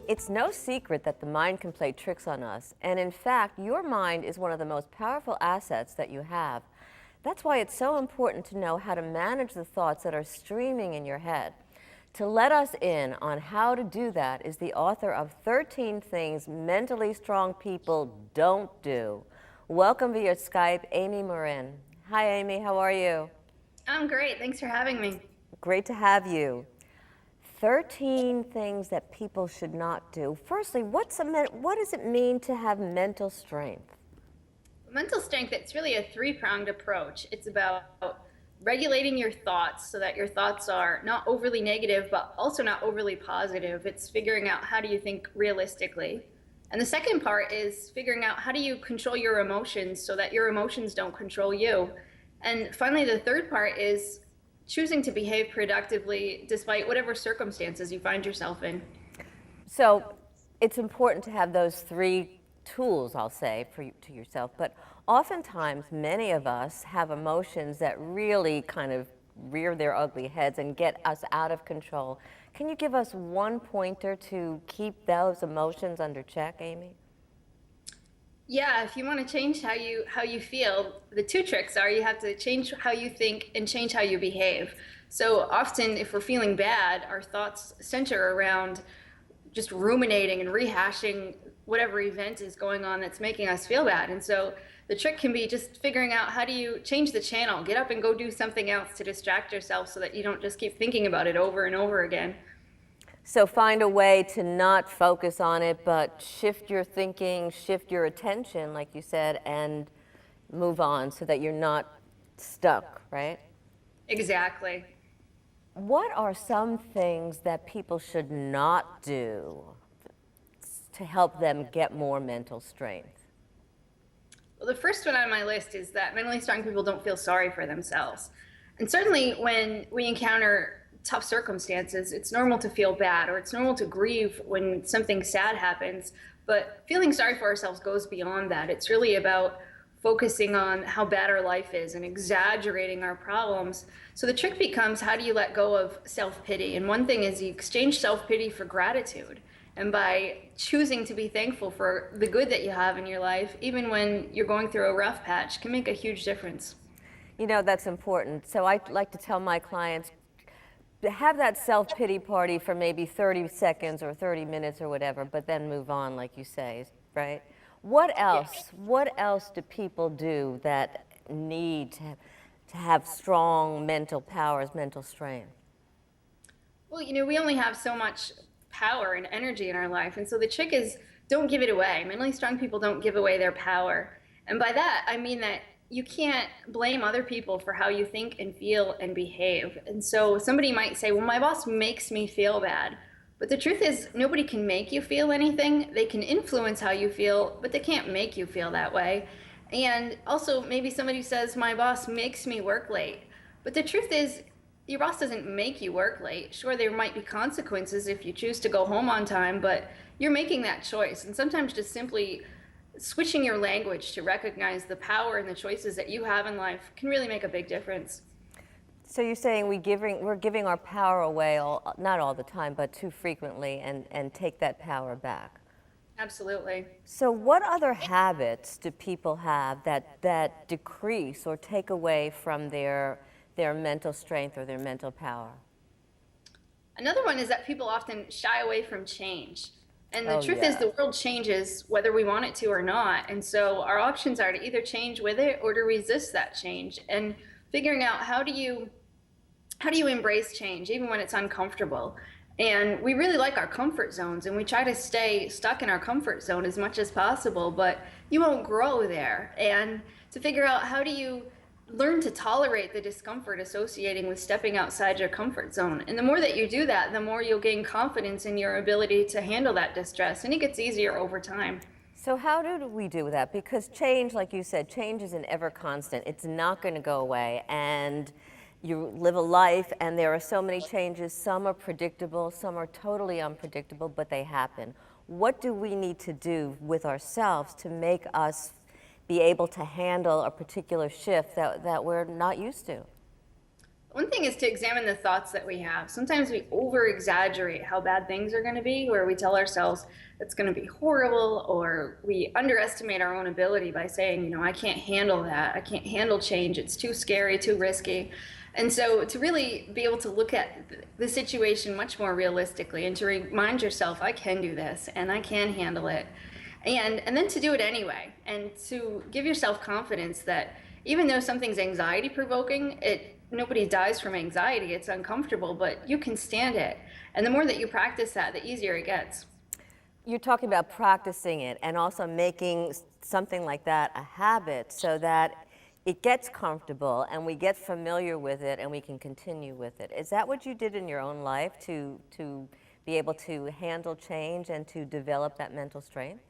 It's no secret that the mind can play tricks on us, and in fact, your mind is one of the most powerful assets that you have. That's why it's so important to know how to manage the thoughts that are streaming in your head. To let us in on how to do that is the author of 13 Things Mentally Strong People Don't Do. Welcome via Skype, Amy Morin. Hi, Amy, how are you? I'm great. Thanks for having me. Great to have you. 13 things that people should not do. Firstly, what does it mean to have mental strength? Mental strength, it's really a three-pronged approach. It's about regulating your thoughts so that your thoughts are not overly negative, but also not overly positive. It's figuring out how do you think realistically. And the second part is figuring out how do you control your emotions so that your emotions don't control you. And finally, the third part is choosing to behave productively despite whatever circumstances you find yourself in. So it's important to have those three tools, I'll say, to yourself. But oftentimes, many of us have emotions that really kind of rear their ugly heads and get us out of control. Can you give us one pointer to keep those emotions under check, Amy? Yeah, if you want to change how you feel, the two tricks are you have to change how you think and change how you behave. So often if we're feeling bad, our thoughts center around just ruminating and rehashing whatever event is going on that's making us feel bad. And so the trick can be just figuring out how do you change the channel, get up and go do something else to distract yourself so that you don't just keep thinking about it over and over again. So find a way to not focus on it, but shift your thinking, shift your attention, like you said, and move on so that you're not stuck, right? Exactly. What are some things that people should not do to help them get more mental strength? Well, the first one on my list is that mentally strong people don't feel sorry for themselves. And certainly when we encounter tough circumstances, it's normal to feel bad or it's normal to grieve when something sad happens. But feeling sorry for ourselves goes beyond that. It's really about focusing on how bad our life is and exaggerating our problems. So the trick becomes how do you let go of self-pity? And one thing is you exchange self-pity for gratitude. And by choosing to be thankful for the good that you have in your life, even when you're going through a rough patch, can make a huge difference. You know, that's important. So I like to tell my clients to have that self-pity party for maybe 30 seconds or 30 minutes or whatever, but then move on, like you say, right? What else? Yes. What else do people do that need to have strong mental powers, mental strength? Well, we only have so much power and energy in our life. And so the trick is don't give it away. Mentally strong people don't give away their power. And by that, I mean that you can't blame other people for how you think and feel and behave. And so somebody might say, well, my boss makes me feel bad. But the truth is, nobody can make you feel anything. They can influence how you feel, but they can't make you feel that way. And also, maybe somebody says, my boss makes me work late. But the truth is, your boss doesn't make you work late. Sure, there might be consequences if you choose to go home on time, but you're making that choice. And sometimes just simply switching your language to recognize the power and the choices that you have in life can really make a big difference. So you're saying we're giving our power away, not all the time, but too frequently, and take that power back. Absolutely. So what other habits do people have that decrease or take away from their mental strength or their mental power? Another one is that people often shy away from change. And the Oh, truth is, yeah. the world changes whether we want it to or not. And so our options are to either change with it or to resist that change. And figuring out how do you embrace change even when it's uncomfortable. And we really like our comfort zones and we try to stay stuck in our comfort zone as much as possible, but you won't grow there. And to figure out how do you learn to tolerate the discomfort associating with stepping outside your comfort zone. And the more that you do that, the more you'll gain confidence in your ability to handle that distress, and it gets easier over time. So how do we do that? Because change, like you said, change is an ever constant. It's not going to go away. And you live a life, and there are so many changes. Some are predictable, some are totally unpredictable, but they happen. What do we need to do with ourselves to make us be able to handle a particular shift that we're not used to? One thing is to examine the thoughts that we have. Sometimes we over exaggerate how bad things are going to be, where we tell ourselves it's going to be horrible, or we underestimate our own ability by saying, I can't handle that. I can't handle change. It's too scary, too risky. And so to really be able to look at the situation much more realistically and to remind yourself, I can do this and I can handle it. And then to do it anyway, and to give yourself confidence that even though something's anxiety provoking, nobody dies from anxiety. It's uncomfortable, but you can stand it. And the more that you practice that, the easier it gets. You're talking about practicing it and also making something like that a habit so that it gets comfortable and we get familiar with it and we can continue with it. Is that what you did in your own life to be able to handle change and to develop that mental strength?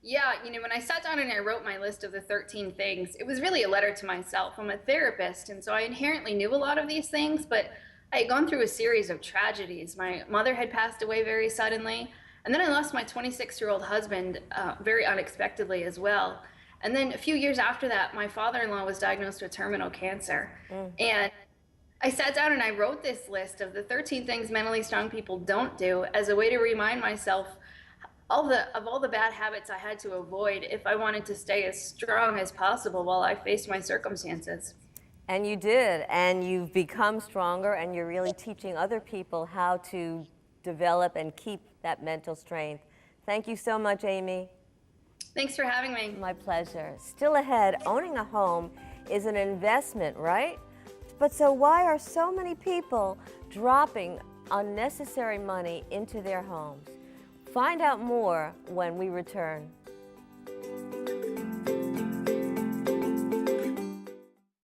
Yeah, when I sat down and I wrote my list of the 13 things, it was really a letter to myself. I'm a therapist, and so I inherently knew a lot of these things, but I had gone through a series of tragedies. My mother had passed away very suddenly, and then I lost my 26-year-old husband very unexpectedly as well. And then a few years after that, my father-in-law was diagnosed with terminal cancer. And I sat down and I wrote this list of the 13 things mentally strong people don't do as a way to remind myself of all the bad habits I had to avoid if I wanted to stay as strong as possible while I faced my circumstances. And you did, and you've become stronger, and you're really teaching other people how to develop and keep that mental strength. Thank you so much, Amy. Thanks for having me. My pleasure. Still ahead, owning a home is an investment, right? But so why are so many people dropping unnecessary money into their homes? Find out more when we return.